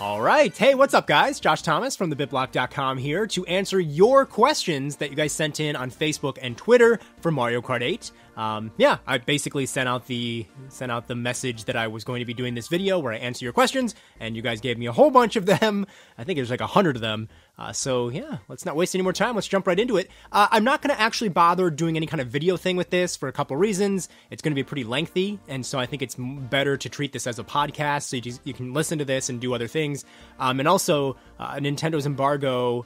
All right. Hey, what's up, guys? Josh Thomas from TheBitBlock.com here to answer your questions that you guys sent in on Facebook and Twitter for Mario Kart 8. I basically sent out the message that I was going to be doing this video where I answer your questions, and you guys gave me a whole bunch of them. I think there's like 100 of them. Let's not waste any more time. Let's jump right into it. I'm not going to actually bother doing any kind of video thing with this for a couple reasons. It's going to be pretty lengthy, and so I think it's better to treat this as a podcast so you can listen to this and do other things. And also, Nintendo's embargo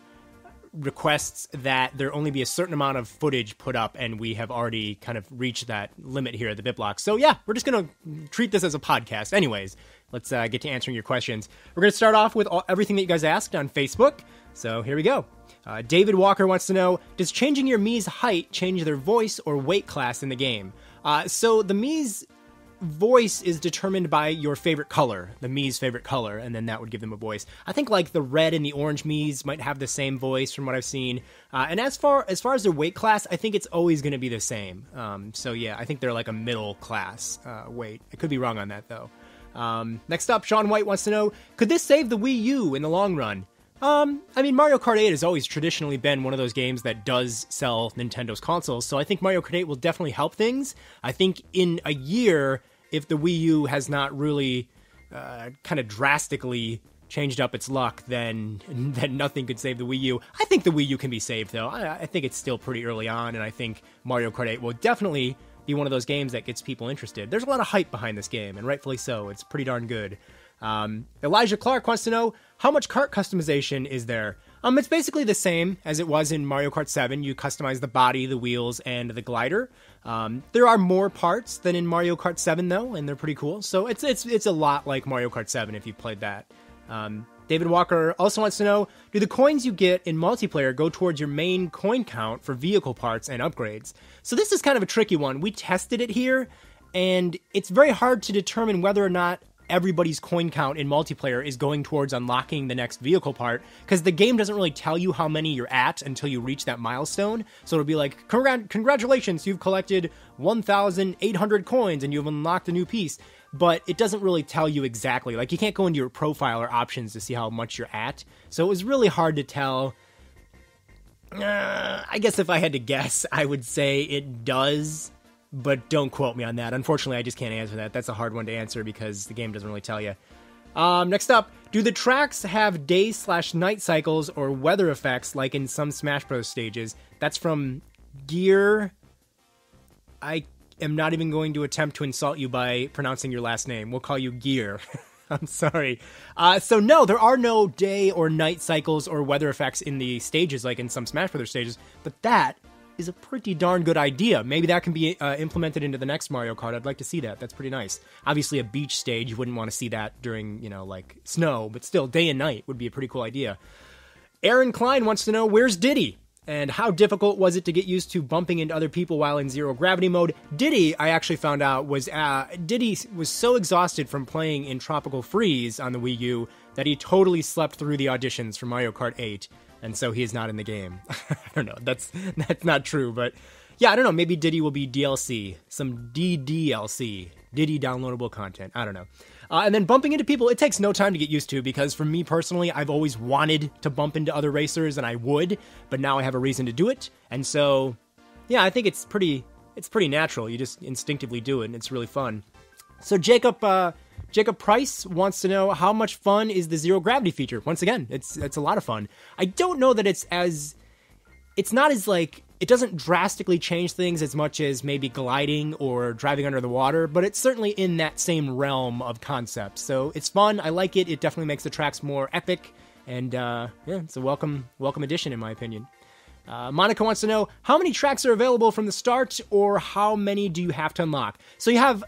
requests that there only be a certain amount of footage put up, and we have already kind of reached that limit here at the BitBlock. So yeah, we're just going to treat this as a podcast. Anyways, let's get to answering your questions. We're going to start off with everything that you guys asked on Facebook. So here we go. David Walker wants to know, does changing your Meez height change their voice or weight class in the game? So the Meez voice is determined by your favorite color, the Meez favorite color, and then that would give them a voice. I think like the red and the orange Meez might have the same voice from what I've seen. And as far as their weight class, I think it's always going to be the same. I think they're like a middle class weight. I could be wrong on that though. Next up, Sean White wants to know, could this save the Wii U in the long run? Mario Kart 8 has always traditionally been one of those games that does sell Nintendo's consoles, so I think Mario Kart 8 will definitely help things. I think in a year, if the Wii U has not really kind of drastically changed up its luck, then nothing could save the Wii U. I think the Wii U can be saved, though. I think it's still pretty early on, and I think Mario Kart 8 will definitely be one of those games that gets people interested. There's a lot of hype behind this game, and rightfully so. It's pretty darn good. Elijah Clark wants to know, how much kart customization is there? It's basically the same as it was in Mario Kart 7. You customize the body, the wheels, and the glider. There are more parts than in Mario Kart 7, though, and they're pretty cool. So it's a lot like Mario Kart 7 if you've played that. David Walker also wants to know, do the coins you get in multiplayer go towards your main coin count for vehicle parts and upgrades? So this is kind of a tricky one. We tested it here, and it's very hard to determine whether or not everybody's coin count in multiplayer is going towards unlocking the next vehicle part, because the game doesn't really tell you how many you're at until you reach that milestone. So it'll be like, congratulations, you've collected 1,800 coins and you've unlocked a new piece. But it doesn't really tell you exactly. Like, you can't go into your profile or options to see how much you're at. So it was really hard to tell. I guess if I had to guess, I would say it does. But don't quote me on that. Unfortunately, I just can't answer that. That's a hard one to answer because the game doesn't really tell you. Next up, do the tracks have day/night cycles or weather effects like in some Smash Bros. Stages? That's from Gear. I am not even going to attempt to insult you by pronouncing your last name. We'll call you Gear. I'm sorry. So no, there are no day or night cycles or weather effects in the stages like in some Smash Bros. Stages, but that is a pretty darn good idea. Maybe that can be implemented into the next Mario Kart. I'd like to see that. That's pretty nice. Obviously, a beach stage, you wouldn't want to see that during, like, snow, but still, day and night would be a pretty cool idea. Aaron Klein wants to know, where's Diddy? And how difficult was it to get used to bumping into other people while in zero gravity mode? Diddy, I actually found out, Diddy was so exhausted from playing in Tropical Freeze on the Wii U that he totally slept through the auditions for Mario Kart 8. And so he is not in the game. I don't know. That's not true. But yeah, I don't know. Maybe Diddy will be DLC. Some DDLC. Diddy downloadable content. I don't know. And then bumping into people, it takes no time to get used to, because for me personally, I've always wanted to bump into other racers, and I would. But now I have a reason to do it. And so, yeah, I think it's pretty natural. You just instinctively do it, and it's really fun. So Jacob Price wants to know, how much fun is the zero gravity feature? Once again, it's a lot of fun. I don't know that it's not as like, it doesn't drastically change things as much as maybe gliding or driving under the water, but it's certainly in that same realm of concept. So it's fun. I like it. It definitely makes the tracks more epic, and it's a welcome addition in my opinion. Monica wants to know, how many tracks are available from the start, or how many do you have to unlock? So you have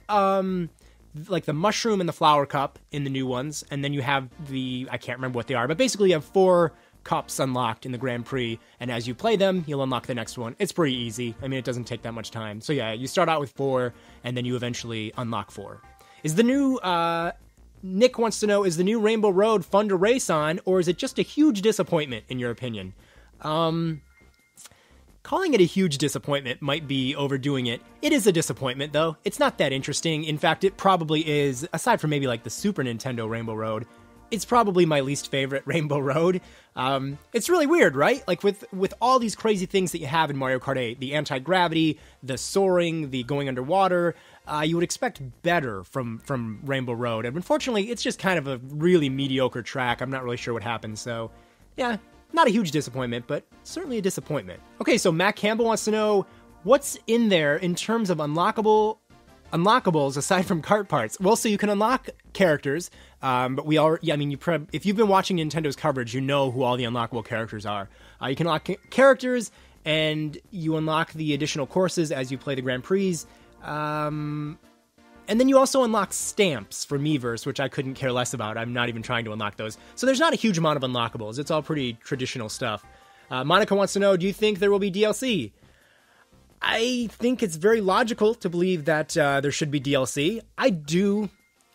like the mushroom and the flower cup in the new ones, and then you have I can't remember what they are, but basically you have 4 cups unlocked in the Grand Prix, and as you play them, you'll unlock the next one. It's pretty easy. I mean, it doesn't take that much time. So yeah, you start out with 4, and then you eventually unlock 4. Is the new, Nick wants to know, is the new Rainbow Road fun to race on, or is it just a huge disappointment, in your opinion? Calling it a huge disappointment might be overdoing it. It is a disappointment, though. It's not that interesting. In fact, it probably is, aside from maybe like the Super Nintendo Rainbow Road, it's probably my least favorite Rainbow Road. It's really weird, right? Like with all these crazy things that you have in Mario Kart 8, the anti-gravity, the soaring, the going underwater, you would expect better from Rainbow Road. And unfortunately, it's just kind of a really mediocre track. I'm not really sure what happened, so yeah, not a huge disappointment, but certainly a disappointment. Okay, so Matt Campbell wants to know, what's in there in terms of unlockables aside from kart parts? Well, so you can unlock characters, but if you've been watching Nintendo's coverage, you know who all the unlockable characters are. You can unlock characters, and you unlock the additional courses as you play the Grand Prix. And then you also unlock stamps for Miiverse, which I couldn't care less about. I'm not even trying to unlock those. So there's not a huge amount of unlockables. It's all pretty traditional stuff. Monica wants to know, do you think there will be DLC? I think it's very logical to believe that there should be DLC. I do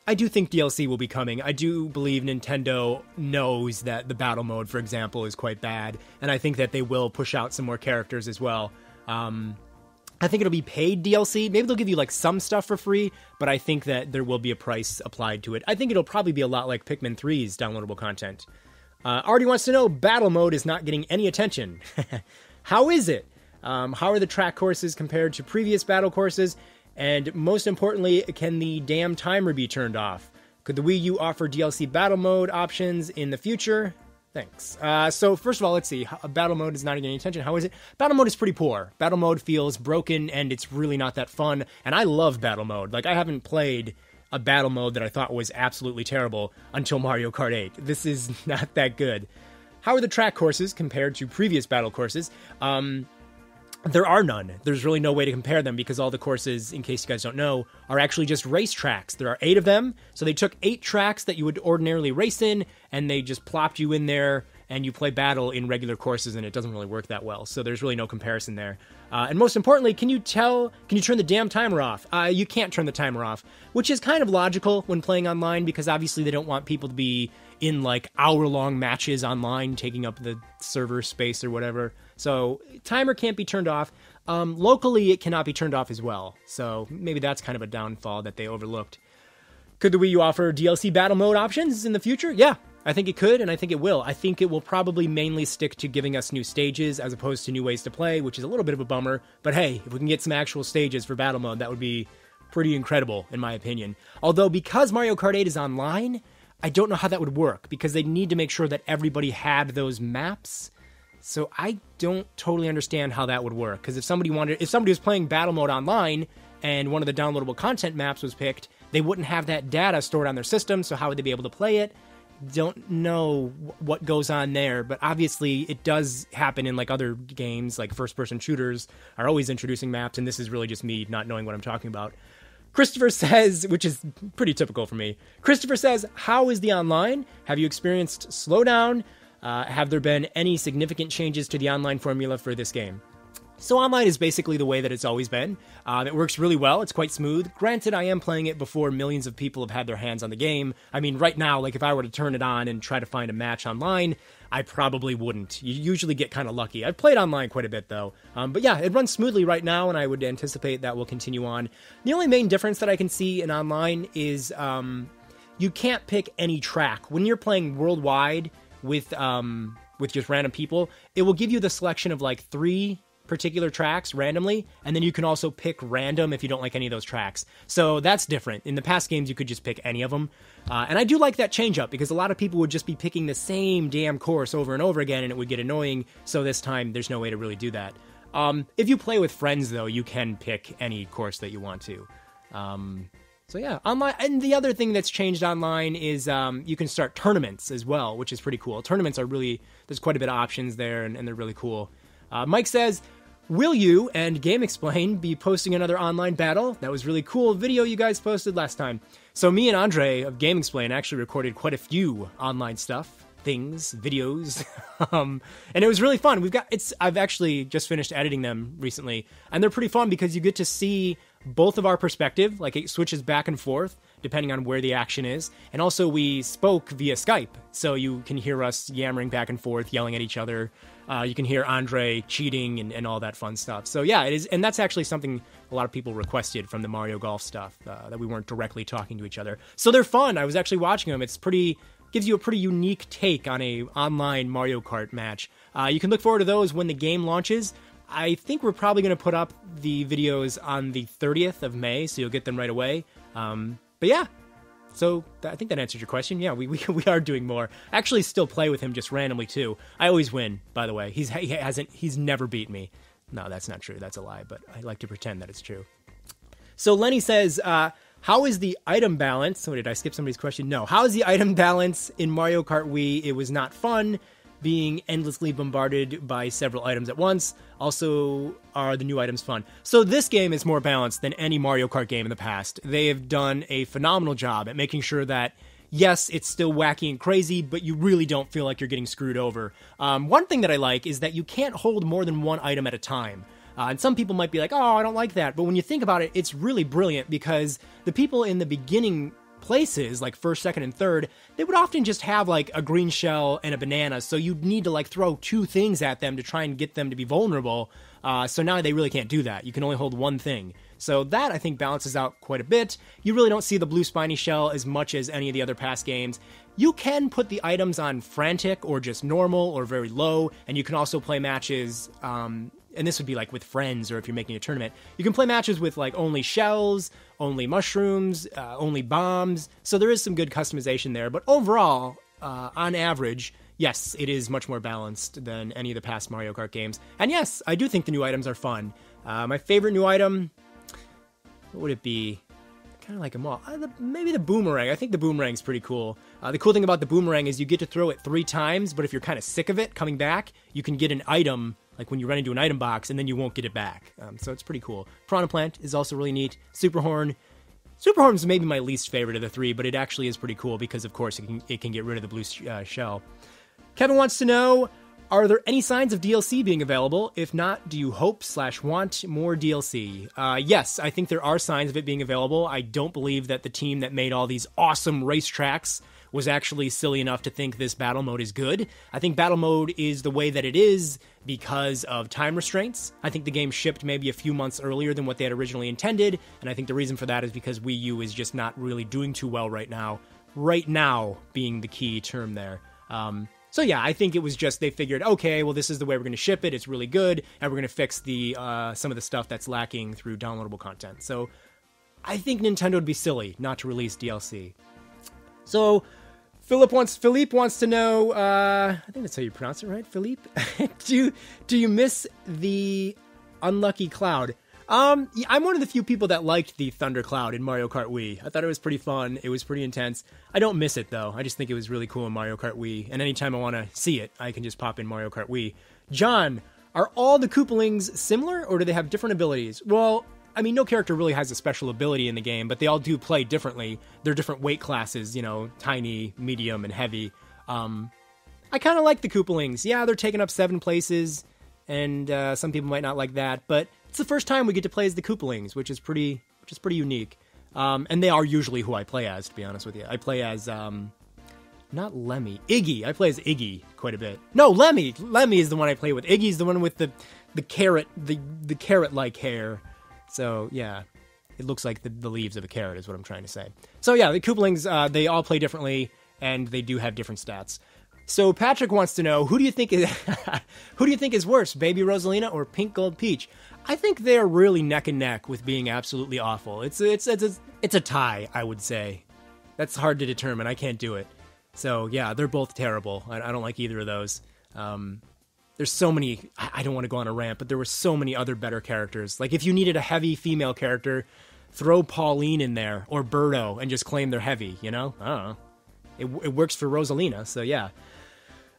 think DLC will be coming. I do believe Nintendo knows that the battle mode, for example, is quite bad, and I think that they will push out some more characters as well. I think it'll be paid DLC. Maybe they'll give you like some stuff for free, but I think that there will be a price applied to it. I think it'll probably be a lot like Pikmin 3's downloadable content. Artie wants to know, battle mode is not getting any attention. How is it? How are the track courses compared to previous battle courses? And most importantly, can the damn timer be turned off? Could the Wii U offer DLC battle mode options in the future? Thanks. So first of all, let's see. Battle mode is not getting any attention. How is it? Battle mode is pretty poor. Battle mode feels broken, and it's really not that fun. And I love battle mode. Like, I haven't played a battle mode that I thought was absolutely terrible until Mario Kart 8. This is not that good. How are the track courses compared to previous battle courses? There are none. There's really no way to compare them because all the courses, in case you guys don't know, are actually just race tracks. There are 8 of them, so they took 8 tracks that you would ordinarily race in, and they just plopped you in there, and you play battle in regular courses, and it doesn't really work that well. So there's really no comparison there. And most importantly, can you turn the damn timer off? You can't turn the timer off, which is kind of logical when playing online because obviously they don't want people to be in like hour-long matches online, taking up the server space or whatever. So timer can't be turned off. Locally, it cannot be turned off as well. So maybe that's kind of a downfall that they overlooked. Could the Wii U offer DLC battle mode options in the future? Yeah, I think it could, and I think it will. I think it will probably mainly stick to giving us new stages as opposed to new ways to play, which is a little bit of a bummer. But hey, if we can get some actual stages for battle mode, that would be pretty incredible, in my opinion. Although, because Mario Kart 8 is online, I don't know how that would work, because they need to make sure that everybody had those maps. So I don't totally understand how that would work, because if somebody was playing battle mode online and one of the downloadable content maps was picked, they wouldn't have that data stored on their system, so how would they be able to play it? Don't know what goes on there, but obviously it does happen in like other games, like first-person shooters are always introducing maps, and this is really just me not knowing what I'm talking about. Christopher says, which is pretty typical for me, Christopher says, how is the online? Have you experienced slowdown? Have there been any significant changes to the online formula for this game? So online is basically the way that it's always been. It works really well. It's quite smooth. Granted, I am playing it before millions of people have had their hands on the game. I mean, right now, like if I were to turn it on and try to find a match online, I probably wouldn't. You usually get kind of lucky. I've played online quite a bit, though. But yeah, it runs smoothly right now, and I would anticipate that will continue on. The only main difference that I can see in online is you can't pick any track. When you're playing worldwide with just random people, it will give you the selection of like 3 particular tracks randomly, and then you can also pick random if you don't like any of those tracks. So that's different. In the past games, you could just pick any of them. And I do like that change up because a lot of people would just be picking the same damn course over and over again, and it would get annoying. So this time, there's no way to really do that. If you play with friends, though, you can pick any course that you want to. So yeah, online. And the other thing that's changed online is you can start tournaments as well, which is pretty cool. Tournaments are really, there's quite a bit of options there, and they're really cool. Mike says, will you and GameXplain be posting another online battle? That was really cool video you guys posted last time. So me and Andre of GameXplain actually recorded quite a few online stuff, things, videos, and it was really fun. I've actually just finished editing them recently, and they're pretty fun because you get to see both of our perspective, like it switches back and forth depending on where the action is, and also we spoke via Skype, so you can hear us yammering back and forth, yelling at each other. You can hear Andre cheating and all that fun stuff. So yeah, it is, and that's actually something a lot of people requested from the Mario Golf stuff, that we weren't directly talking to each other. So they're fun. I was actually watching them. It's pretty gives you a pretty unique take on a online Mario Kart match. You can look forward to those when the game launches. I think we're probably going to put up the videos on the 30th of May, so you'll get them right away. But yeah, so I think that answers your question. Yeah, we are doing more. I actually still play with him just randomly too. I always win, by the way. He's never beat me. No, that's not true. That's a lie, but I like to pretend that it's true. So Lenny says, how is the item balance? Oh, did I skip somebody's question? No. How is the item balance in Mario Kart Wii? It was not fun being endlessly bombarded by several items at once. Also, are the new items fun? So this game is more balanced than any Mario Kart game in the past. They have done a phenomenal job at making sure that, yes, it's still wacky and crazy, but you really don't feel like you're getting screwed over. One thing that I like is that you can't hold more than one item at a time. And some people might be like, oh, I don't like that. But when you think about it, it's really brilliant because the people in the beginning places, like first, second, and third, they would often just have like a green shell and a banana, so you'd need to like throw two things at them to try and get them to be vulnerable. So now they really can't do that. You can only hold one thing. So that, I think, balances out quite a bit. You really don't see the blue spiny shell as much as any of the other past games. You can put the items on frantic or just normal or very low, and you can also play matches, and this would be like with friends or if you're making a tournament. You can play matches with like only shells, only mushrooms, only bombs. So there is some good customization there. But overall, on average, yes, it is much more balanced than any of the past Mario Kart games. And yes, I do think the new items are fun. My favorite new item, what would it be? Kind of like them all. Maybe the boomerang. I think the boomerang's pretty cool. The cool thing about the boomerang is you get to throw it 3 times, but if you're kind of sick of it coming back, you can get an item, like when you run into an item box, and then you won't get it back. So it's pretty cool. Piranha Plant is also really neat. Super Horn. Super Horn's maybe my least favorite of the 3, but it actually is pretty cool because, of course, it can get rid of the blue shell. Kevin wants to know, are there any signs of DLC being available? If not, do you hope/want more DLC? Yes, I think there are signs of it being available. I don't believe that the team that made all these awesome racetracks was actually silly enough to think this battle mode is good. I think battle mode is the way that it is because of time restraints. I think the game shipped maybe a few months earlier than what they had originally intended, and I think the reason for that is because Wii U is just not really doing too well right now. Right now being the key term there. So yeah, I think it was just they figured, okay, well, this is the way we're going to ship it. It's really good, and we're going to fix the some of the stuff that's lacking through downloadable content. So I think Nintendo would be silly not to release DLC. So Philippe wants to know, I think that's how you pronounce it, right, Philippe? Do you miss the unlucky cloud? I'm one of the few people that liked the Thunder Cloud in Mario Kart Wii. I thought it was pretty fun. It was pretty intense. I don't miss it, though. I just think it was really cool in Mario Kart Wii. And anytime I want to see it, I can just pop in Mario Kart Wii. John, are all the Koopalings similar, or do they have different abilities? Well, I mean, no character really has a special ability in the game, but they all do play differently. They're different weight classes, tiny, medium, and heavy. I kind of like the Koopalings. Yeah, they're taking up 7 places, and some people might not like that, but it's the first time we get to play as the Koopalings, which is pretty unique. And they are usually who I play as, to be honest with you. I play as, not Lemmy, Iggy. I play as Iggy quite a bit. No, Lemmy. Lemmy is the one I play with. Iggy's the one with the carrot, the carrot-like hair. So, yeah, it looks like the leaves of a carrot is what I'm trying to say. So, yeah, the Koopalings, they all play differently, and they do have different stats. So Patrick wants to know, who do you think is worse, Baby Rosalina or Pink Gold Peach? I think they're really neck and neck with being absolutely awful. It's a tie, I would say. That's hard to determine. I can't do it. So yeah, they're both terrible. I don't like either of those. There's so many. I don't want to go on a rant, but there were so many other better characters. Like if you needed a heavy female character, throw Pauline in there or Birdo and just claim they're heavy. I don't know. It works for Rosalina. So yeah.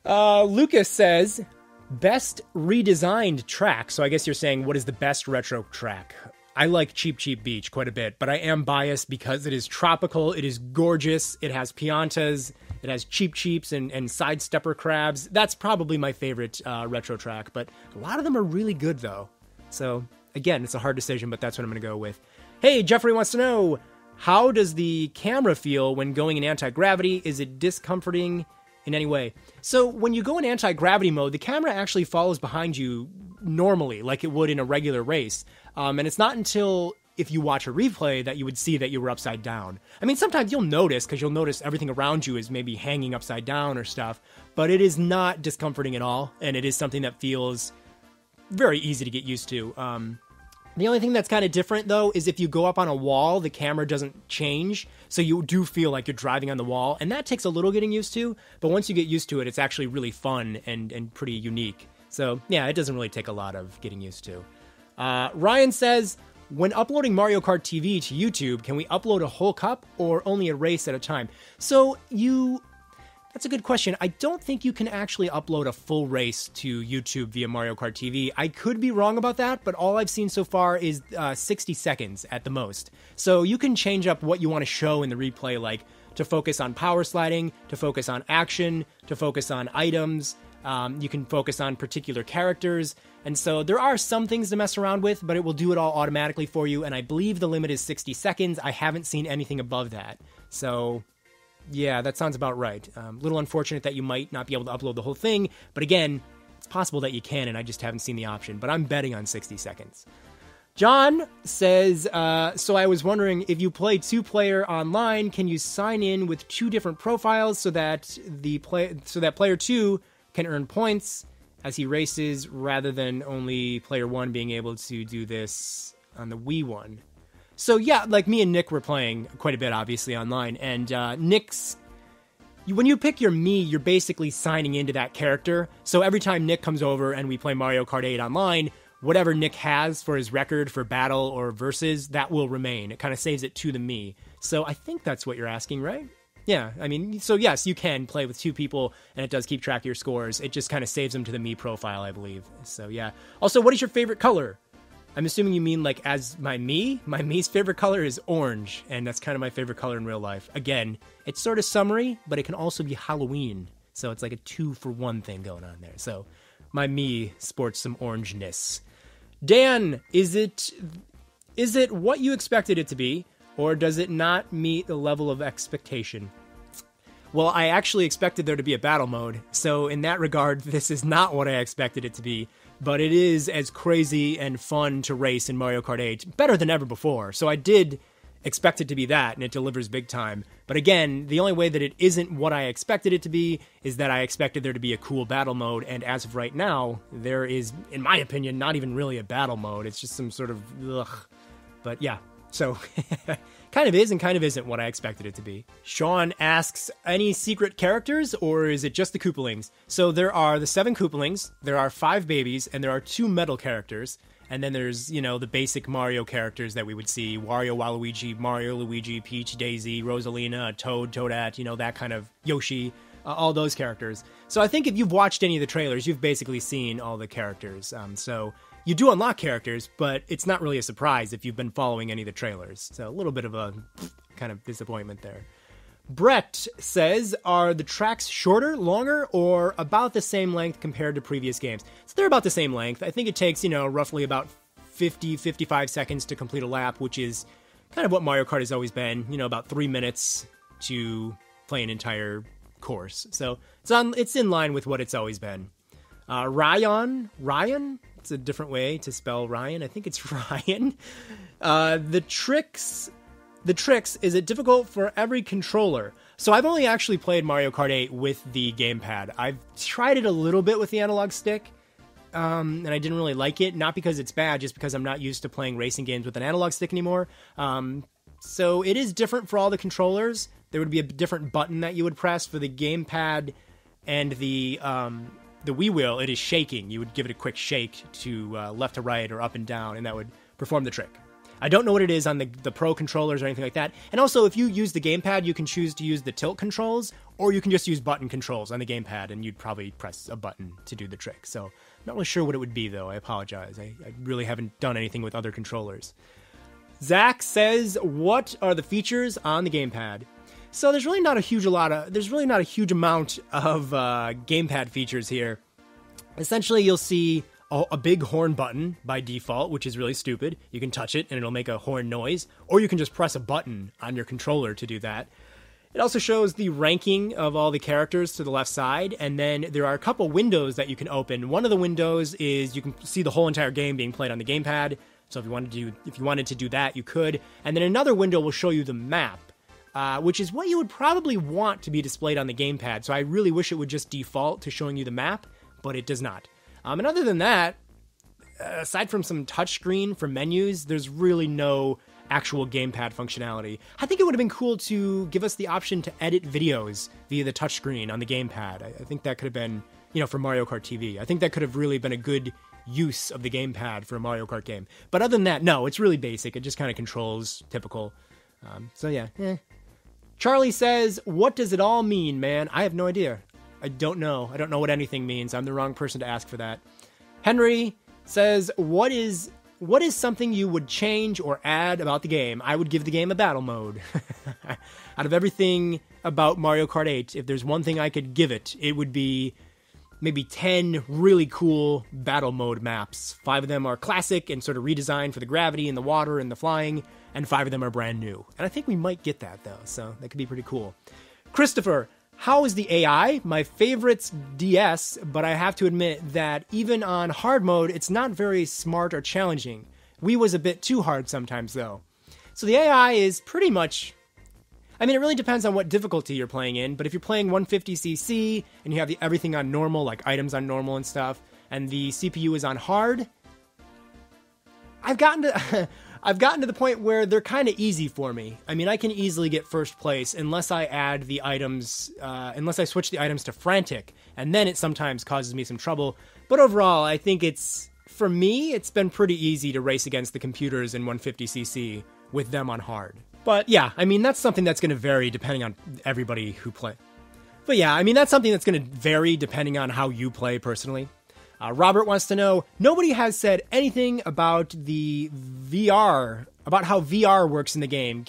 Lucas says, best redesigned track. So I guess you're saying, what is the best retro track? I like Cheep Cheep Beach quite a bit, but I am biased because it is tropical, it is gorgeous, it has Piantas, it has Cheep Cheeps and Sidestepper Crabs. That's probably my favorite retro track, but a lot of them are really good, though. So, again, it's a hard decision, but that's what I'm going to go with. Hey, Jeffrey wants to know, how does the camera feel when going in anti-gravity? Is it discomforting in any way? So when you go in anti-gravity mode, the camera actually follows behind you normally, like it would in a regular race. And it's not until if you watch a replay that you would see that you were upside down. I mean, sometimes you'll notice, because you'll notice everything around you is maybe hanging upside down or stuff, but it is not discomforting at all, and it is something that feels very easy to get used to. The only thing that's kind of different, though, is if you go up on a wall, the camera doesn't change, so you do feel like you're driving on the wall, and that takes a little getting used to, but once you get used to it, it's actually really fun and pretty unique. So, yeah, it doesn't really take a lot of getting used to. Ryan says, when uploading Mario Kart TV to YouTube, can we upload a whole cup or only a race at a time? So, that's a good question. I don't think you can actually upload a full race to YouTube via Mario Kart TV. I could be wrong about that, but all I've seen so far is 60 seconds at the most. So you can change up what you want to show in the replay, like to focus on power sliding, to focus on action, to focus on items. You can focus on particular characters. And so there are some things to mess around with, but it will do it all automatically for you. And I believe the limit is 60 seconds. I haven't seen anything above that. So yeah, that sounds about right. A little unfortunate that you might not be able to upload the whole thing, but again, it's possible that you can, and I just haven't seen the option, but I'm betting on 60 seconds. John says, so I was wondering, if you play two-player online, can you sign in with two different profiles so that player 2 can earn points as he races, rather than only player 1 being able to do this on the Wii one? So yeah, like me and Nick were playing quite a bit, obviously, online, and when you pick your Mii, you're basically signing into that character, so every time Nick comes over and we play Mario Kart 8 online, whatever Nick has for his record for battle or versus, that will remain. It kind of saves it to the Mii. So I think that's what you're asking, right? Yeah, I mean, so yes, you can play with two people, and it does keep track of your scores. It just kind of saves them to the Mii profile, I believe. So yeah. Also, what is your favorite color? I'm assuming you mean like as my Mii? My Mii's favorite color is orange, and that's kind of my favorite color in real life. Again, it's sort of summery, but it can also be Halloween. So it's like a 2-for-1 thing going on there. So my Mii sports some orangeness. Dan, is it what you expected it to be, or does it not meet the level of expectation? Well, I actually expected there to be a battle mode, so in that regard, this is not what I expected it to be. But it is as crazy and fun to race in Mario Kart 8, better than ever before. So I did expect it to be that, and it delivers big time. But again, the only way that it isn't what I expected it to be is that I expected there to be a cool battle mode, and as of right now, there is, in my opinion, not even really a battle mode. It's just some sort of ugh. But yeah, so kind of is and kind of isn't what I expected it to be. Sean asks, any secret characters, or is it just the Koopalings? So there are the 7 Koopalings, there are 5 babies, and there are 2 metal characters. And then there's, the basic Mario characters that we would see. Wario, Waluigi, Mario, Luigi, Peach, Daisy, Rosalina, Toad, Toadette, that kind of Yoshi, all those characters. So I think if you've watched any of the trailers, you've basically seen all the characters. So you do unlock characters, but it's not really a surprise if you've been following any of the trailers. So a little bit of a kind of disappointment there. Brett says, are the tracks shorter, longer, or about the same length compared to previous games? So they're about the same length. I think it takes, roughly about 55 seconds to complete a lap, which is kind of what Mario Kart has always been, about 3 minutes to play an entire course. So it's in line with what it's always been. Ryan? It's a different way to spell Ryan. I think it's Ryan. The tricks, is it difficult for every controller? So I've only actually played Mario Kart 8 with the gamepad. I've tried it a little bit with the analog stick, and I didn't really like it. Not because it's bad, just because I'm not used to playing racing games with an analog stick anymore. So it is different for all the controllers. There would be a different button that you would press for the gamepad and the Wii wheel. It is shaking. You would give it a quick shake to left to right or up and down, and that would perform the trick. I don't know what it is on the Pro controllers or anything like that. And also, if you use the gamepad, you can choose to use the tilt controls, or you can just use button controls on the gamepad, and you'd probably press a button to do the trick. So, not really sure what it would be, though. I apologize. I really haven't done anything with other controllers. Zach says, what are the features on the gamepad? So there's really not a huge amount of gamepad features here. Essentially, you'll see a big horn button by default, which is really stupid. You can touch it and it'll make a horn noise, or you can just press a button on your controller to do that. It also shows the ranking of all the characters to the left side, and then there are a couple windows that you can open. One of the windows is you can see the whole entire game being played on the gamepad. So if you wanted to do that, you could. And then another window will show you the map, which is what you would probably want to be displayed on the gamepad. So I really wish it would just default to showing you the map, but it does not. And other than that, aside from some touchscreen for menus, there's really no actual gamepad functionality. I think it would have been cool to give us the option to edit videos via the touchscreen on the gamepad. I think that could have been, for Mario Kart TV. I think that could have really been a good use of the gamepad for a Mario Kart game. But other than that, no, it's really basic. It just kind of controls typical. So yeah. Charlie says, what does it all mean, man? I have no idea. I don't know. I don't know what anything means. I'm the wrong person to ask for that. Henry says, what is something you would change or add about the game? I would give the game a battle mode. Out of everything about Mario Kart 8, if there's one thing I could give it, it would be maybe 10 really cool battle mode maps. 5 of them are classic and sort of redesigned for the gravity and the water and the flying, and 5 of them are brand new. And I think we might get that, though, so that could be pretty cool. Christopher, how is the AI? My favorite's DS, but I have to admit that even on hard mode, it's not very smart or challenging. Wii was a bit too hard sometimes, though. So the AI is pretty much... it really depends on what difficulty you're playing in, but if you're playing 150cc and you have everything on normal, like items on normal and stuff, and the CPU is on hard, I've gotten to the point where they're kind of easy for me. I can easily get first place unless I add the items, unless I switch the items to frantic, and then it sometimes causes me some trouble. But overall, I think for me, it's been pretty easy to race against the computers in 150cc with them on hard. But yeah, that's something that's going to vary depending on everybody who play. But yeah, that's something that's going to vary depending on how you play personally. Robert wants to know, nobody has said anything about the VR, about how VR works in the game.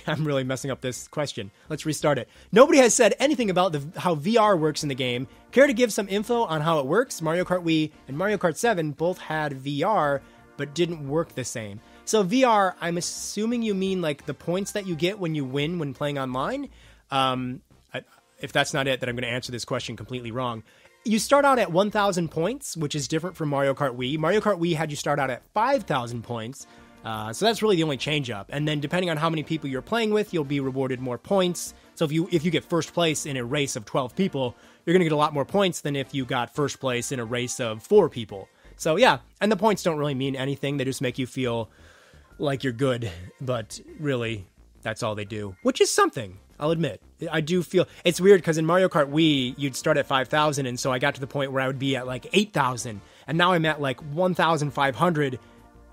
I'm really messing up this question. Let's restart it. Nobody has said anything about how VR works in the game. Care to give some info on how it works? Mario Kart Wii and Mario Kart 7 both had VR, but didn't work the same. So VR, I'm assuming you mean like the points that you get when you win when playing online. If that's not it, then I'm going to answer this question completely wrong. You start out at 1,000 points, which is different from Mario Kart Wii. Mario Kart Wii had you start out at 5,000 points. So that's really the only change up. And then depending on how many people you're playing with, you'll be rewarded more points. So if you get first place in a race of 12 people, you're going to get a lot more points than if you got first place in a race of 4 people. So yeah, and the points don't really mean anything. They just make you feel like you're good. But really, that's all they do, which is something. I'll admit. I do feel... It's weird because in Mario Kart Wii, you'd start at 5,000, and so I got to the point where I would be at like 8,000, and now I'm at like 1,500,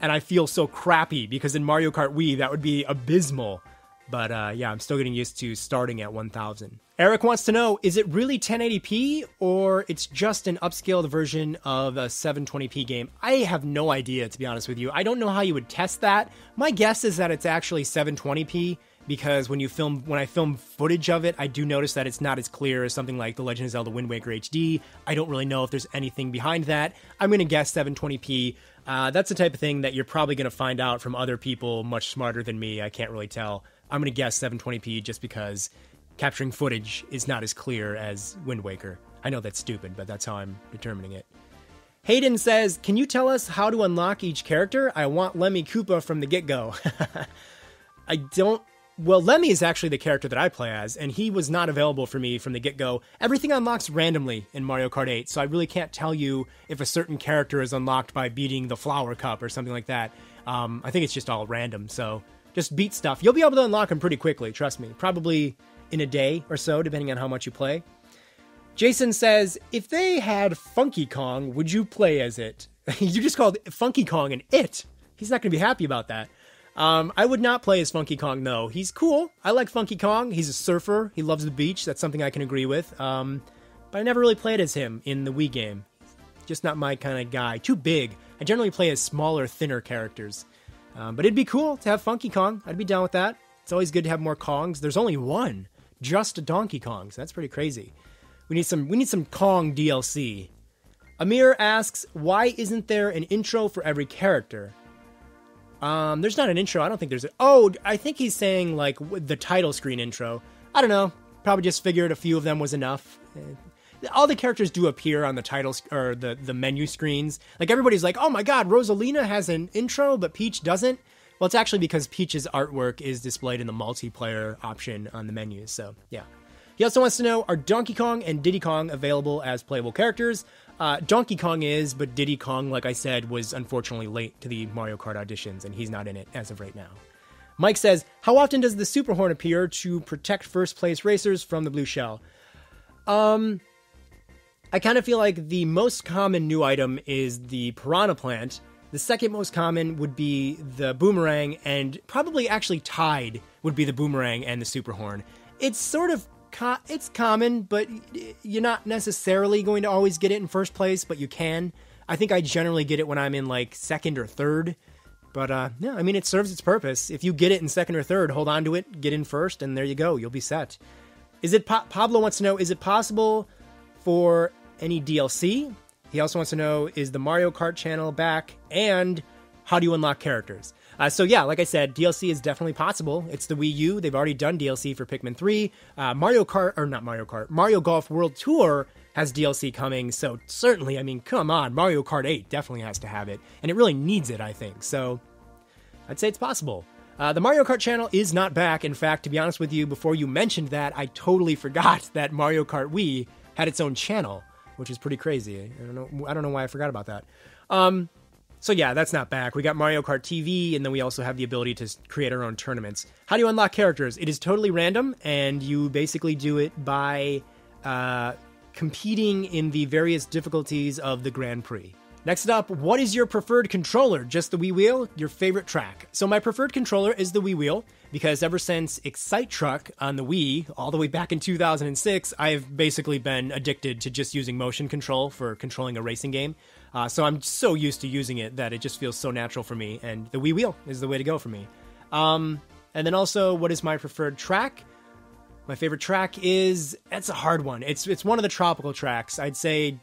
and I feel so crappy because in Mario Kart Wii, that would be abysmal. But yeah, I'm still getting used to starting at 1,000. Eric wants to know, is it really 1080p, or it's just an upscaled version of a 720p game? I have no idea, to be honest with you. I don't know how you would test that. My guess is that it's actually 720p, because when I film footage of it, I do notice that it's not as clear as something like The Legend of Zelda Wind Waker HD. I don't really know if there's anything behind that. I'm going to guess 720p. That's the type of thing that you're probably going to find out from other people much smarter than me. I can't really tell. I'm going to guess 720p just because capturing footage is not as clear as Wind Waker. I know that's stupid, but that's how I'm determining it. Hayden says, can you tell us how to unlock each character? I want Lemmy Koopa from the get-go. I don't... Well, Lemmy is actually the character that I play as, and he was not available for me from the get-go. Everything unlocks randomly in Mario Kart 8, so I really can't tell you if a certain character is unlocked by beating the Flower Cup or something like that. I think it's just all random, so just beat stuff. You'll be able to unlock them pretty quickly, trust me. Probably in a day or so, depending on how much you play. Jason says, if they had Funky Kong, would you play as it? You just called Funky Kong an it. He's not going to be happy about that. I would not play as Funky Kong, though. He's cool. I like Funky Kong. He's a surfer. He loves the beach. That's something I can agree with. But I never really played as him in the Wii game. Just not my kind of guy. Too big. I generally play as smaller, thinner characters. But it'd be cool to have Funky Kong. I'd be down with that. It's always good to have more Kongs. There's only one. Just a Donkey Kong. So that's pretty crazy. We need some Kong DLC. Amir asks, why isn't there an intro for every character? There's not an intro. I don't think there's I think he's saying, like, the title screen intro. I don't know. Probably just figured a few of them was enough. all the characters do appear on the titles or the menu screens. Like everybody's like, oh my god, Rosalina has an intro, but Peach doesn't. Well, it's actually because Peach's artwork is displayed in the multiplayer option on the menus. So yeah. He also wants to know, are Donkey Kong and Diddy Kong available as playable characters? Donkey Kong is, but Diddy Kong, like I said, was unfortunately late to the Mario Kart auditions, and he's not in it as of right now. Mike says, how often does the Super Horn appear to protect first-place racers from the blue shell? I kind of feel like the most common new item is the Piranha Plant. The second most common would be the Boomerang, and probably actually tied would be the Boomerang and the Super Horn. It's sort of it's common, but you're not necessarily going to always get it in first place, but you can. I think I generally get it when I'm in like second or third. But yeah, I mean, it serves its purpose. If you get it in second or third, hold on to it, get in first, and there you go. You'll be set. Is it Pablo wants to know, is it possible for any DLC? He also wants to know, is the Mario Kart channel back? And how do you unlock characters? So yeah, like I said, DLC is definitely possible. It's the Wii U. They've already done DLC for Pikmin 3. Mario Golf World Tour has DLC coming. So certainly, I mean, come on, Mario Kart 8 definitely has to have it. And it really needs it, I think. So I'd say it's possible. The Mario Kart channel is not back. In fact, to be honest with you, before you mentioned that, I totally forgot that Mario Kart Wii had its own channel, which is pretty crazy. I don't know why I forgot about that. So yeah, that's not back. We got Mario Kart TV, and then we also have the ability to create our own tournaments. How do you unlock characters? It is totally random, and you basically do it by competing in the various difficulties of the Grand Prix. Next up, what is your preferred controller? Just the Wii Wheel? Your favorite track? So my preferred controller is the Wii Wheel, because ever since Excite Truck on the Wii, all the way back in 2006, I've basically been addicted to just using motion control for controlling a racing game. So I'm so used to using it that it just feels so natural for me, and the Wii Wheel is the way to go for me. And then also, what is my preferred track? My favorite track is, that's a hard one. It's one of the tropical tracks. I'd say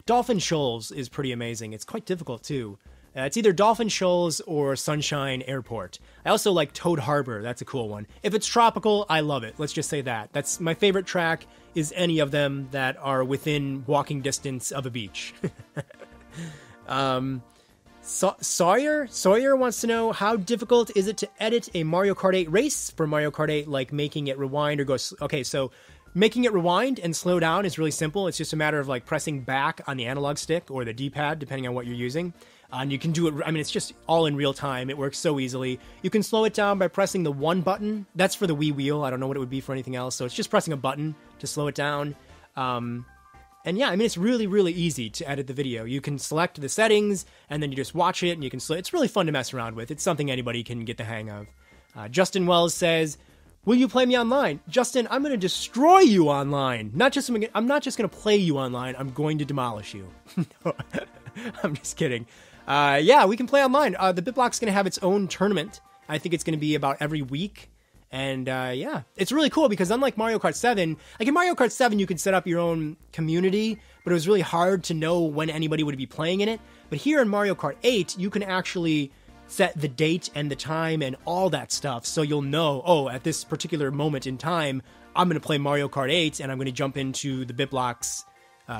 Dolphin Shoals is pretty amazing. It's quite difficult too. It's either Dolphin Shoals or Sunshine Airport. I also like Toad Harbor. That's a cool one. If it's tropical, I love it. Let's just say that. That's my favorite track, is any of them that are within walking distance of a beach. Sawyer wants to know, how difficult is it to edit a Mario Kart 8 race for Mario Kart 8, like making it rewind or go... Okay, so making it rewind and slow down is really simple. It's just a matter of like pressing back on the analog stick or the D-pad, depending on what you're using. And you can do it, I mean, it's just all in real time. It works so easily. You can slow it down by pressing the one button. That's for the Wii Wheel. I don't know what it would be for anything else. So it's just pressing a button to slow it down. And yeah, I mean, it's really, really easy to edit the video. You can select the settings, and then you just watch it, and you can it's really fun to mess around with. It's something anybody can get the hang of. Justin Wells says, will you play me online? Justin, I'm going to destroy you online. I'm not just going to play you online. I'm going to demolish you. No, I'm just kidding. Yeah, we can play online. The BitBlock's going to have its own tournament. I think it's going to be about every week. And yeah, it's really cool because unlike Mario Kart 7, like in Mario Kart 7, you could set up your own community, but it was really hard to know when anybody would be playing in it. But here in Mario Kart 8, you can actually set the date and the time and all that stuff. So you'll know, oh, at this particular moment in time, I'm going to play Mario Kart 8 and I'm going to jump into the BitBlock's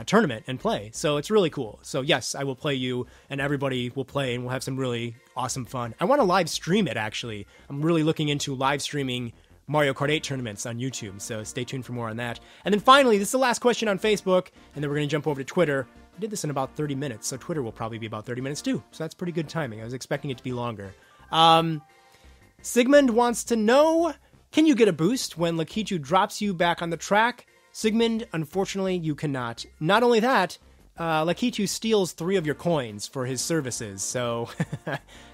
tournament and play. So it's really cool. So yes, I will play you and everybody will play and we'll have some really awesome fun. I want to live stream it, actually. I'm really looking into live streaming Mario Kart 8 tournaments on YouTube, so stay tuned for more on that. And then finally, this is the last question on Facebook, and then we're going to jump over to Twitter. I did this in about 30 minutes, so Twitter will probably be about 30 minutes too, so that's pretty good timing. I was expecting it to be longer. Sigmund wants to know, can you get a boost when Lakitu drops you back on the track? Sigmund, unfortunately, you cannot. Not only that, Lakitu steals 3 of your coins for his services, so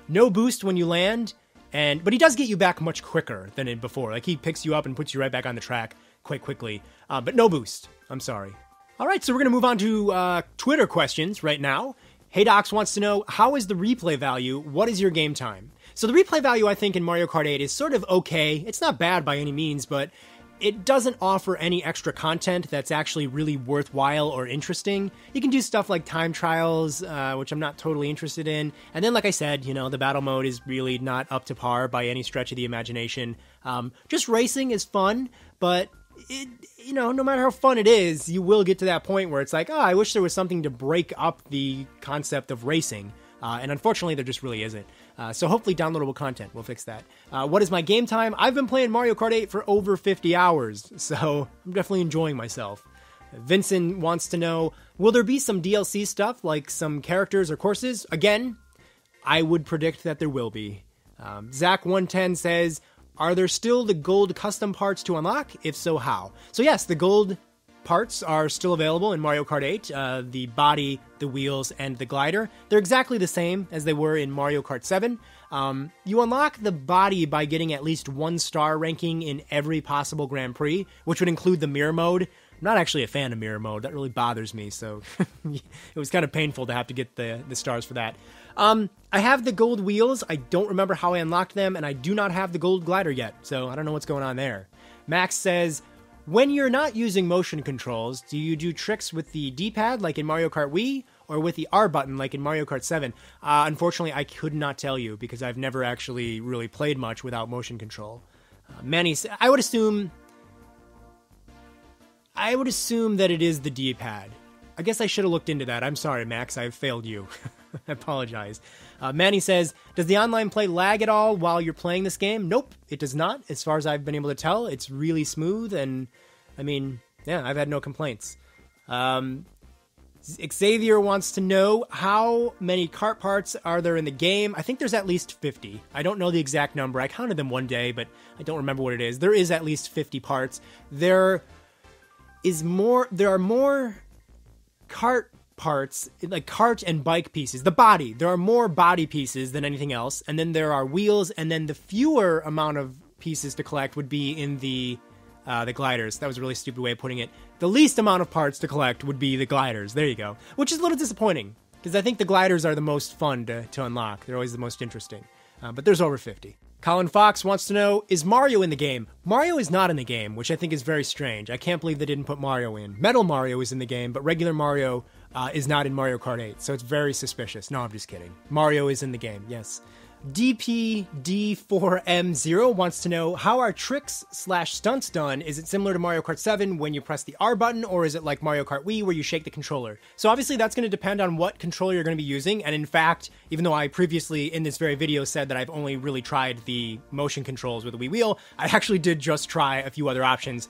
no boost when you land, but he does get you back much quicker than before. Like, he picks you up and puts you right back on the track quite quickly, but no boost. I'm sorry. All right, so we're going to move on to Twitter questions right now. HeyDocs wants to know, how is the replay value? What is your game time? So the replay value, I think, in Mario Kart 8 is sort of okay. It's not bad by any means, but it doesn't offer any extra content that's actually really worthwhile or interesting. You can do stuff like time trials, which I'm not totally interested in. And then, like I said, you know, the battle mode is really not up to par by any stretch of the imagination. Just racing is fun, but no matter how fun it is, you will get to that point where it's like, oh, I wish there was something to break up the concept of racing. And unfortunately, there just really isn't. So hopefully downloadable content will fix that. What is my game time? I've been playing Mario Kart 8 for over 50 hours, so I'm definitely enjoying myself. Vincent wants to know, will there be some DLC stuff, like some characters or courses? Again, I would predict that there will be. Zach110 says, are there still the gold custom parts to unlock? If so, how? So yes, the gold parts are still available in Mario Kart 8. The body, the wheels, and the glider. They're exactly the same as they were in Mario Kart 7. You unlock the body by getting at least 1-star ranking in every possible Grand Prix, which would include the mirror mode. I'm not actually a fan of mirror mode. That really bothers me, so it was kind of painful to have to get the stars for that. I have the gold wheels. I don't remember how I unlocked them, and I do not have the gold glider yet, so I don't know what's going on there. Max says, when you're not using motion controls, do you do tricks with the D-pad like in Mario Kart Wii, or with the R button like in Mario Kart 7? Unfortunately, I could not tell you because I've never actually really played much without motion control. Manny, I would assume that it is the D-pad. I guess I should have looked into that. I'm sorry, Max. I've failed you. I apologize. Manny says, does the online play lag at all while you're playing this game? Nope, it does not. As far as I've been able to tell, it's really smooth, and I mean, yeah, I've had no complaints. Xavier wants to know, how many kart parts are there in the game? I think there's at least 50. I don't know the exact number. I counted them one day, but I don't remember what it is. There is at least 50 parts. There are more kart parts, like kart and bike pieces. The body, there are more body pieces than anything else, and then there are wheels, and then the fewer amount of pieces to collect would be in the gliders. That was a really stupid way of putting it. The least amount of parts to collect would be the gliders. There you go. Which is a little disappointing, because I think the gliders are the most fun to unlock. They're always the most interesting. But there's over 50. Colin Fox wants to know, is Mario in the game? Mario is not in the game, which I think is very strange. I can't believe they didn't put Mario in. Metal Mario is in the game, but regular Mario is not in Mario Kart 8, so it's very suspicious. No, I'm just kidding. Mario is in the game, yes. DPD4M0 wants to know, how are tricks/stunts done? Is it similar to Mario Kart 7 when you press the R button, or is it like Mario Kart Wii where you shake the controller? So obviously that's going to depend on what controller you're going to be using, and in fact, even though I previously in this very video said that I've only really tried the motion controls with the Wii wheel, I actually did just try a few other options.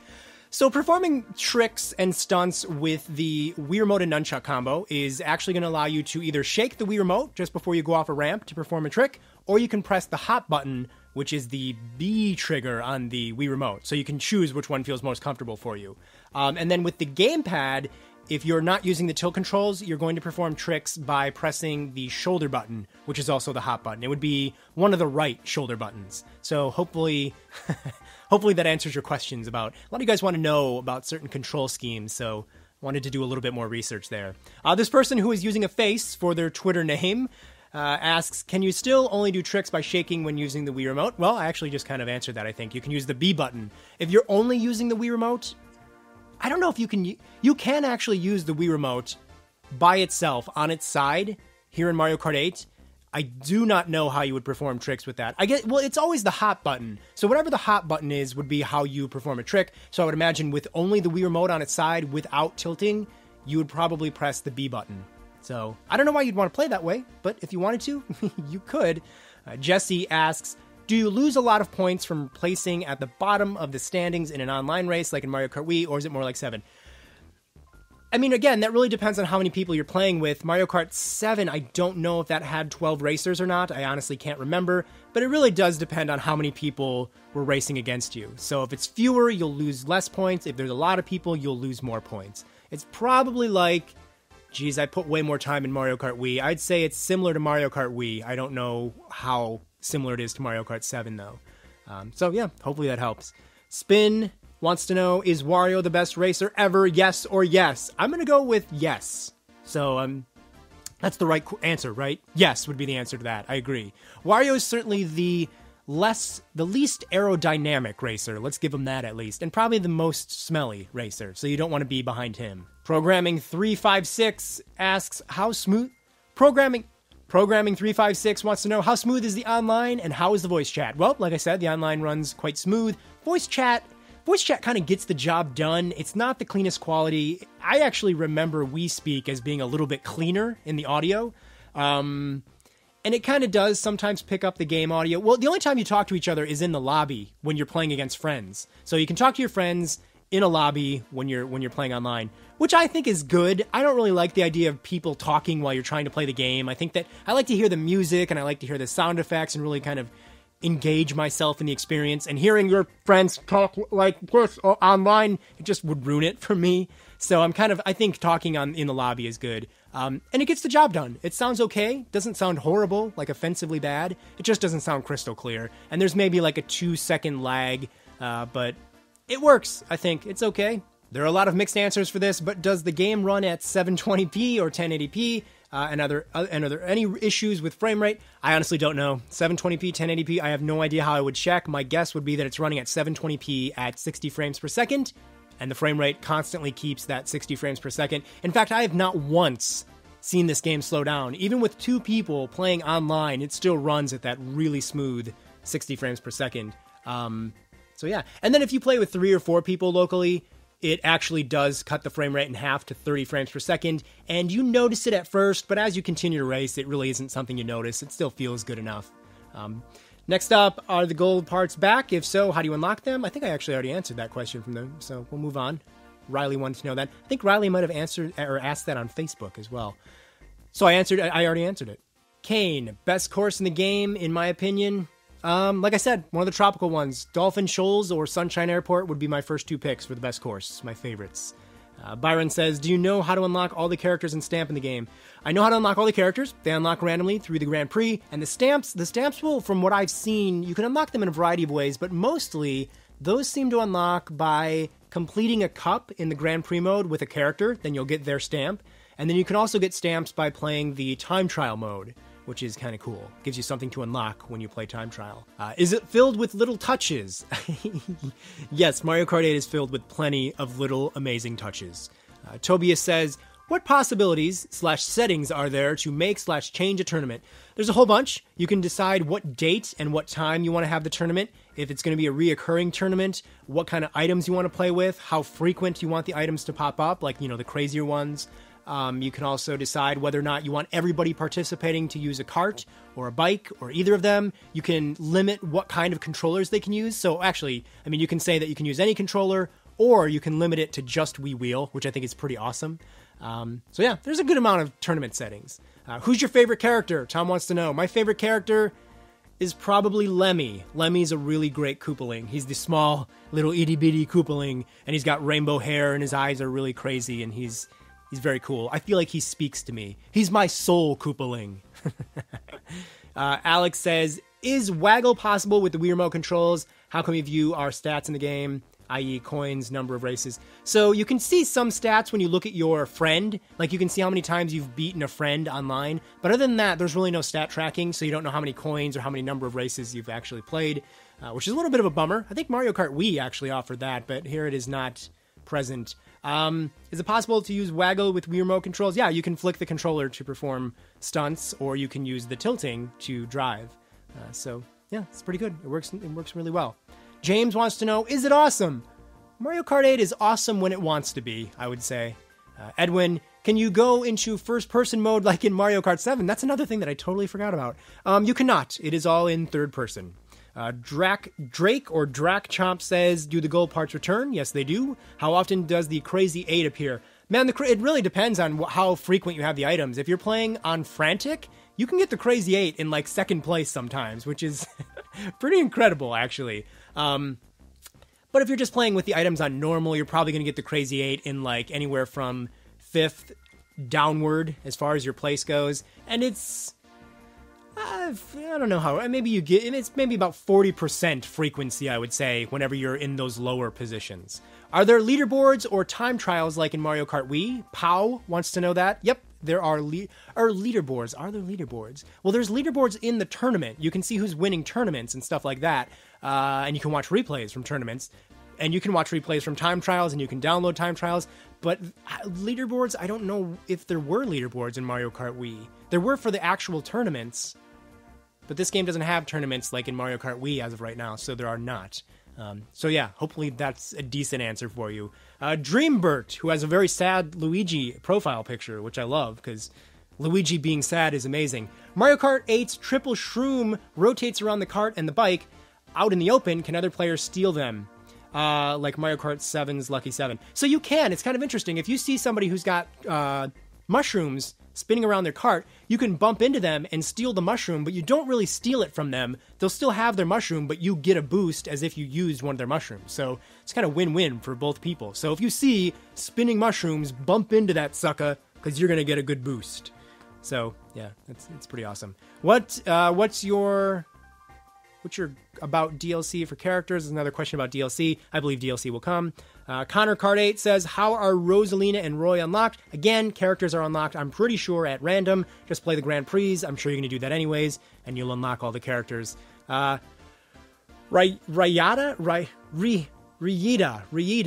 So performing tricks and stunts with the Wii Remote and Nunchuk combo is actually going to allow you to either shake the Wii Remote just before you go off a ramp to perform a trick, or you can press the hop button, which is the B trigger on the Wii Remote. So you can choose which one feels most comfortable for you. And then with the Gamepad, if you're not using the tilt controls, you're going to perform tricks by pressing the shoulder button, which is also the hop button. It would be one of the right shoulder buttons. So hopefully that answers your questions about, a lot of you guys want to know about certain control schemes, so wanted to do a little bit more research there. This person who is using a face for their Twitter name asks, can you still only do tricks by shaking when using the Wii Remote? Well, I actually just kind of answered that, I think. You can use the B button. If you're only using the Wii Remote, I don't know if you can actually use the Wii Remote by itself on its side here in Mario Kart 8. I do not know how you would perform tricks with that. Well, it's always the hop button. So whatever the hop button is would be how you perform a trick. So I would imagine with only the Wii Remote on its side without tilting, you would probably press the B button. So I don't know why you'd want to play that way, but if you wanted to, you could. Jesse asks, do you lose a lot of points from placing at the bottom of the standings in an online race like in Mario Kart Wii, or is it more like 7? I mean, again, that really depends on how many people you're playing with. Mario Kart 7, I don't know if that had 12 racers or not. I honestly can't remember, but it really does depend on how many people were racing against you. So if it's fewer, you'll lose less points. If there's a lot of people, you'll lose more points. It's probably like, geez, I put way more time in Mario Kart Wii. I'd say it's similar to Mario Kart Wii. I don't know how similar it is to Mario Kart 7, though. So yeah, hopefully that helps. Spin wants to know, is Wario the best racer ever? Yes or yes? I'm going to go with yes. So that's the right answer, right? Yes would be the answer to that. I agree. Wario is certainly the least aerodynamic racer. Let's give him that at least. And probably the most smelly racer. So you don't want to be behind him. Programming 356 asks, how smooth... Programming 356 wants to know, how smooth is the online and how is the voice chat? Well, like I said, the online runs quite smooth. Voice chat, voice chat kind of gets the job done. It's not the cleanest quality. I actually remember We Speak as being a little bit cleaner in the audio. And it kind of does sometimes pick up the game audio. Well, the only time you talk to each other is in the lobby when you're playing against friends. So you can talk to your friends in a lobby when you're playing online, which I think is good. I don't really like the idea of people talking while you're trying to play the game. I think that I like to hear the music and I like to hear the sound effects and really kind of engage myself in the experience. And hearing your friends talk like this online, it just would ruin it for me. So I think talking in the lobby is good. And it gets the job done. It sounds okay. Doesn't sound horrible, like offensively bad. It just doesn't sound crystal clear. And there's maybe like a 2-second lag, but it works, I think. It's okay. There are a lot of mixed answers for this, but does the game run at 720p or 1080p? And are there any issues with frame rate? I honestly don't know. 720p, 1080p, I have no idea how I would check. My guess would be that it's running at 720p at 60 frames per second, and the frame rate constantly keeps that 60 frames per second. In fact, I have not once seen this game slow down. Even with 2 people playing online, it still runs at that really smooth 60 frames per second. So yeah. And then if you play with 3 or 4 people locally, it actually does cut the frame rate in half to 30 frames per second. And you notice it at first, but as you continue to race, it really isn't something you notice. It still feels good enough. Next up, are the gold parts back? If so, how do you unlock them? I think I actually already answered that question from them, so we'll move on. Riley wanted to know that. I think Riley might have answered or asked that on Facebook as well. So I already answered it. Kane, best course in the game, in my opinion. Like I said, one of the tropical ones. Dolphin Shoals or Sunshine Airport would be my first 2 picks for the best course, my favorites. Byron says, do you know how to unlock all the characters and stamp in the game? I know how to unlock all the characters. They unlock randomly through the Grand Prix. And the stamps will, from what I've seen, you can unlock them in a variety of ways, but mostly those seem to unlock by completing a cup in the Grand Prix mode with a character. Then you'll get their stamp. And then you can also get stamps by playing the time trial mode, which is kind of cool. Gives you something to unlock when you play time trial. Is it filled with little touches? Yes, Mario Kart 8 is filled with plenty of little amazing touches. Tobias says, what possibilities/settings are there to make/change a tournament? There's a whole bunch. You can decide what date and what time you want to have the tournament, if it's going to be a reoccurring tournament, what kind of items you want to play with, how frequent you want the items to pop up, like, the crazier ones. You can also decide whether or not you want everybody participating to use a cart or a bike or either of them. You can limit what kind of controllers they can use. So actually, you can say that you can use any controller, or you can limit it to just Wii Wheel, which I think is pretty awesome. So yeah, there's a good amount of tournament settings. Who's your favorite character? Tom wants to know. My favorite character is probably Lemmy. Lemmy's a really great Koopaling. He's the small, little itty-bitty Koopaling, and he's got rainbow hair, and his eyes are really crazy, and he's very cool. I feel like he speaks to me. He's my soul Koopaling. Alex says, is Waggle possible with the Wii Remote controls? How can we view our stats in the game, i.e. coins, number of races? So you can see some stats when you look at your friend. Like, you can see how many times you've beaten a friend online. But other than that, there's really no stat tracking, so you don't know how many coins or how many number of races you've actually played, which is a little bit of a bummer. I think Mario Kart Wii actually offered that, but here it is not present. Is it possible to use Waggle with Wii Remote controls? Yeah, you can flick the controller to perform stunts, or you can use the tilting to drive. So yeah, it's pretty good. It works really well. James wants to know, is it awesome? Mario Kart 8 is awesome when it wants to be, I would say. Edwin, can you go into first-person mode like in Mario Kart 7? That's another thing that I totally forgot about. You cannot. It is all in third person. Drake or Drac Chomp says, do the gold parts return? Yes, they do. How often does the Crazy 8 appear? Man, it really depends on how frequent you have the items. If you're playing on Frantic, you can get the Crazy 8 in, like, second place sometimes, which is pretty incredible, actually. But if you're just playing with the items on normal, you're probably going to get the Crazy 8 in, like, anywhere from 5th downward as far as your place goes. And it's... I don't know how, maybe you get, it's maybe about 40% frequency, I would say, whenever you're in those lower positions. Are there leaderboards or time trials like in Mario Kart Wii? Pow wants to know that. Yep, there are leaderboards. Are there leaderboards? Well, there's leaderboards in the tournament. You can see who's winning tournaments and stuff like that. And you can watch replays from tournaments. And you can watch replays from time trials, and you can download time trials. But leaderboards, I don't know if there were leaderboards in Mario Kart Wii. There were for the actual tournaments. But this game doesn't have tournaments like in Mario Kart Wii as of right now, so there are not. So yeah, hopefully that's a decent answer for you. Dreambert, who has a very sad Luigi profile picture, which I love because Luigi being sad is amazing. Mario Kart 8's triple shroom rotates around the cart and the bike out in the open. Can other players steal them? Like Mario Kart 7's Lucky 7. So you can. It's kind of interesting. If you see somebody who's got mushrooms spinning around their cart, you can bump into them and steal the mushroom, but you don't really steal it from them. They'll still have their mushroom, but you get a boost as if you used one of their mushrooms. So it's kind of win-win for both people. So if you see spinning mushrooms, bump into that sucker because you're going to get a good boost. So yeah, it's pretty awesome. What's your about DLC for characters? There's another question about DLC. I believe DLC will come. Connor Card 8 says, how are Rosalina and Roy unlocked? Again, characters are unlocked, I'm pretty sure, at random. Just play the Grand Prix. I'm sure you're going to do that anyways, and you'll unlock all the characters. Ryida,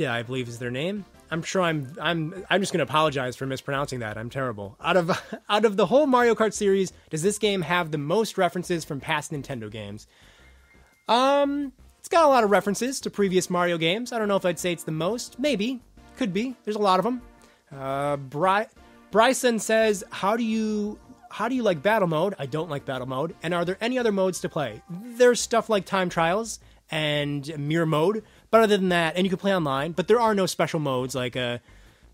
I believe is their name. I'm sure I'm just going to apologize for mispronouncing that. I'm terrible. Out of the whole Mario Kart series, does this game have the most references from past Nintendo games? It's got a lot of references to previous Mario games. I don't know if I'd say it's the most. Maybe. Could be. There's a lot of them. Bryson says, how do you like battle mode? I don't like battle mode. And are there any other modes to play? There's stuff like time trials and mirror mode. But other than that, and you can play online, but there are no special modes like a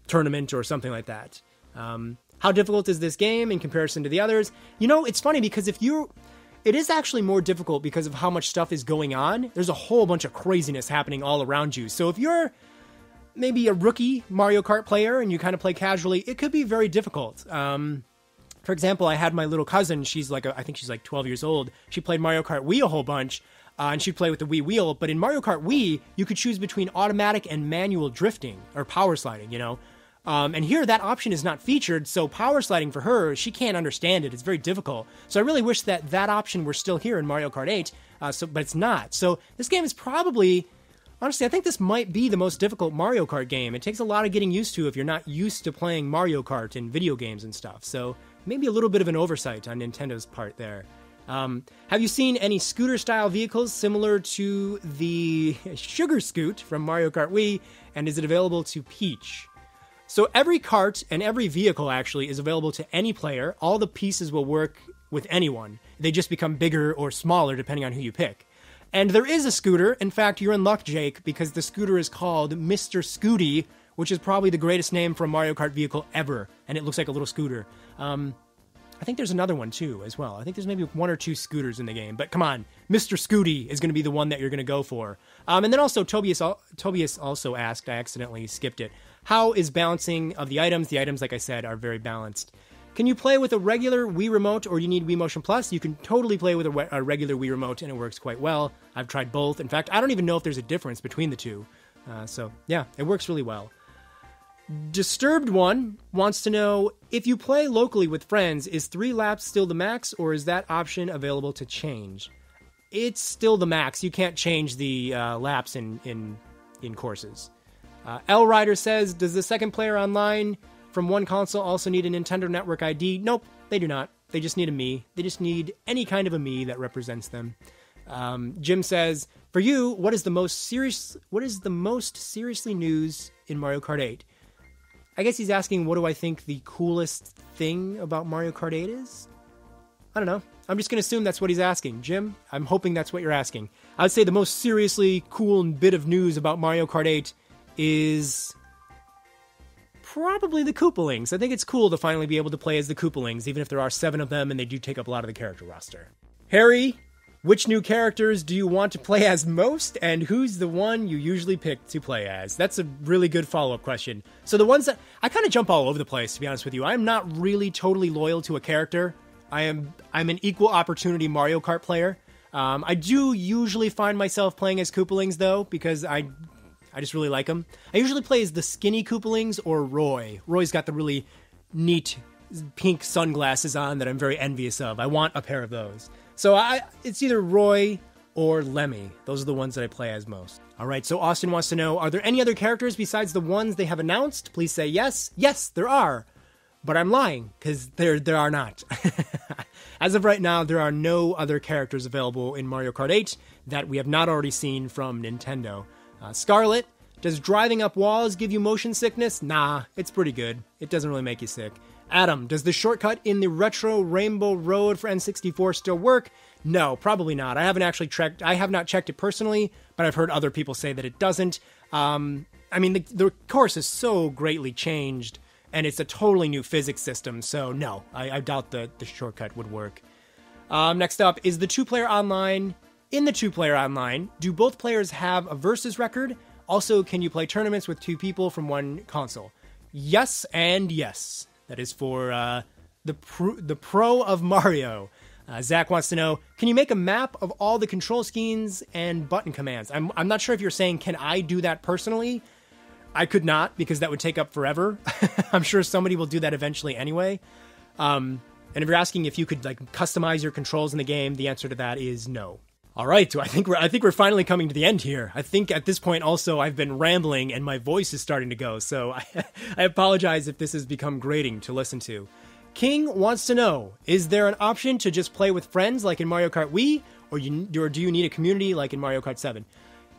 tournament or something like that. How difficult is this game in comparison to the others? You know, it's funny because it is actually more difficult because of how much stuff is going on. There's a whole bunch of craziness happening all around you. So if you're maybe a rookie Mario Kart player and you kind of play casually, it could be very difficult. For example, I had my little cousin. I think she's like 12 years old. She played Mario Kart Wii a whole bunch, and she'd play with the Wii wheel. But in Mario Kart Wii, you could choose between automatic and manual drifting or power sliding, you know. And here, that option is not featured, so power sliding for her, she can't understand it. It's very difficult. So I really wish that option were still here in Mario Kart 8, but it's not. So this game is probably, honestly, I think this might be the most difficult Mario Kart game. It takes a lot of getting used to if you're not used to playing Mario Kart in video games and stuff. So maybe a little bit of an oversight on Nintendo's part there. Have you seen any scooter-style vehicles similar to the Sugar Scoot from Mario Kart Wii, and is it available to Peach? So every cart and every vehicle actually is available to any player. All the pieces will work with anyone. They just become bigger or smaller depending on who you pick. And there is a scooter. In fact, you're in luck, Jake, because the scooter is called Mr. Scooty, which is probably the greatest name for a Mario Kart vehicle ever. And it looks like a little scooter. I think there's another one too as well. I think there's maybe one or two scooters in the game. But come on, Mr. Scooty is going to be the one that you're going to go for. And then also Tobias also asked, I accidentally skipped it, how is balancing of the items? The items, like I said, are very balanced. Can you play with a regular Wii Remote or do you need Wii Motion Plus? You can totally play with a regular Wii Remote and it works quite well. I've tried both. In fact, I don't even know if there's a difference between the two. So yeah, it works really well. Disturbed One wants to know, if you play locally with friends, is 3 laps still the max or is that option available to change? It's still the max. You can't change the laps in courses. L Rider says, does the second player online from one console also need a Nintendo Network ID? Nope, they do not. They just need a Mii. They just need any kind of a Mii that represents them. Jim says, for you, what is the most seriously news in Mario Kart 8? I guess he's asking, what do I think the coolest thing about Mario Kart 8 is? I don't know. I'm just going to assume that's what he's asking. Jim, I'm hoping that's what you're asking. I'd say the most seriously cool bit of news about Mario Kart 8 is probably the Koopalings. I think it's cool to finally be able to play as the Koopalings, even if there are 7 of them and they do take up a lot of the character roster. Harry, which new characters do you want to play as most, and who's the one you usually pick to play as? That's a really good follow-up question. So the ones that... I kind of jump all over the place, to be honest with you. I'm not really totally loyal to a character. I'm an equal opportunity Mario Kart player. I do usually find myself playing as Koopalings, though, because I just really like them. I usually play as the skinny Koopalings or Roy. Roy's got the really neat pink sunglasses on that I'm very envious of. I want a pair of those. So it's either Roy or Lemmy. Those are the ones that I play as most. All right, so Austin wants to know, are there any other characters besides the ones they have announced? Please say yes. Yes, there are. But I'm lying, because there are not. As of right now, there are no other characters available in Mario Kart 8. that we have not already seen from Nintendo. Scarlet, does driving up walls give you motion sickness? Nah, it's pretty good. It doesn't really make you sick. Adam, does the shortcut in the retro Rainbow Road for N64 still work? No, probably not. I have not checked it personally, but I've heard other people say that it doesn't. I mean, the course is so greatly changed, and it's a totally new physics system, so no, I doubt that the shortcut would work. Next up, is the two-player online... In the two-player online, do both players have a versus record? Also, can you play tournaments with two people from one console? Yes and yes. That is for the pro of Mario. Zach wants to know, can you make a map of all the control schemes and button commands? I'm not sure if you're saying, can I do that personally? I could not, because that would take up forever. I'm sure somebody will do that eventually anyway. And if you're asking if you could like customize your controls in the game, the answer to that is no. All right, so I think we're finally coming to the end here. I think at this point also I've been rambling and my voice is starting to go, so I apologize if this has become grating to listen to. King wants to know, is there an option to just play with friends like in Mario Kart Wii, or do you need a community like in Mario Kart 7?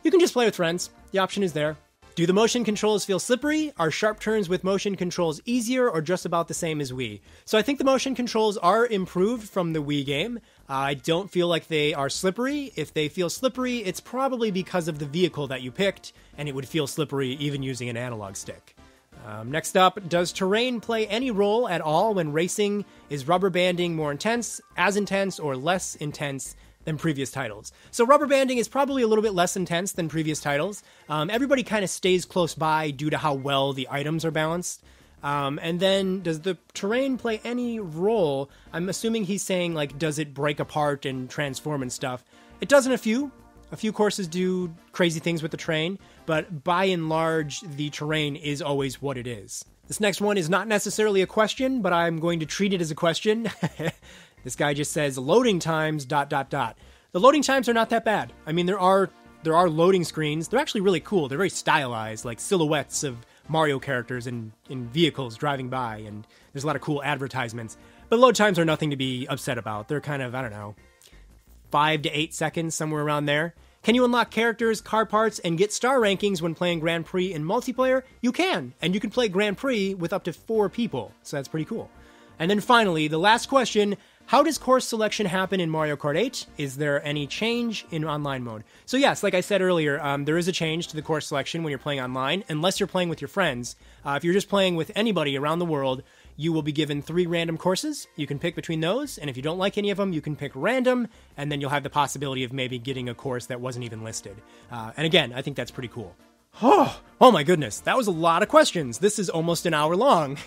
You can just play with friends. The option is there. Do the motion controls feel slippery? Are sharp turns with motion controls easier or just about the same as Wii? So I think the motion controls are improved from the Wii game. I don't feel like they are slippery. If they feel slippery, it's probably because of the vehicle that you picked, and it would feel slippery even using an analog stick. Next up, does terrain play any role at all when racing? Is rubber banding more intense, as intense, or less intense than previous titles? So rubber banding is probably a little bit less intense than previous titles. Everybody kind of stays close by due to how well the items are balanced. And then, does the terrain play any role? I'm assuming he's saying, like, does it break apart and transform and stuff? It does in a few. A few courses do crazy things with the terrain, but by and large, the terrain is always what it is. This next one is not necessarily a question, but I'm going to treat it as a question. This guy just says, loading times, ... The loading times are not that bad. I mean, there are loading screens. They're actually really cool. They're very stylized, like silhouettes of Mario characters in vehicles driving by, and there's a lot of cool advertisements. But load times are nothing to be upset about. They're kind of, I don't know, 5 to 8 seconds, somewhere around there. Can you unlock characters, car parts, and get star rankings when playing Grand Prix in multiplayer? You can, and you can play Grand Prix with up to 4 people, so that's pretty cool. And then finally, the last question, how does course selection happen in Mario Kart 8? Is there any change in online mode? So yes, like I said earlier, there is a change to the course selection when you're playing online, unless you're playing with your friends. If you're just playing with anybody around the world, you will be given 3 random courses. You can pick between those, and if you don't like any of them, you can pick random, and then you'll have the possibility of maybe getting a course that wasn't even listed. And again, I think that's pretty cool. Oh my goodness, that was a lot of questions. This is almost an hour long.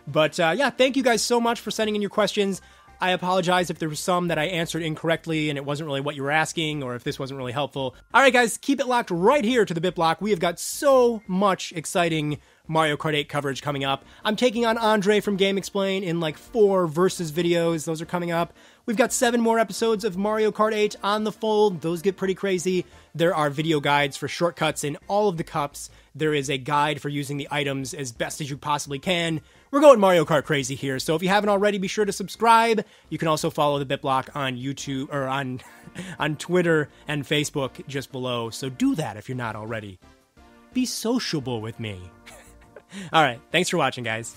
But yeah, thank you guys so much for sending in your questions. I apologize if there was some that I answered incorrectly and it wasn't really what you were asking, or if this wasn't really helpful. Alright guys, keep it locked right here to the BitBlock. We have got so much exciting Mario Kart 8 coverage coming up. I'm taking on Andre from Game Explain in like 4 versus videos. Those are coming up. We've got 7 more episodes of Mario Kart 8 on the fold. Those get pretty crazy. There are video guides for shortcuts in all of the cups. There is a guide for using the items as best as you possibly can. We're going Mario Kart crazy here, so if you haven't already, be sure to subscribe. You can also follow the BitBlock on YouTube, or on Twitter and Facebook just below, so do that if you're not already. Be sociable with me. Alright, thanks for watching, guys.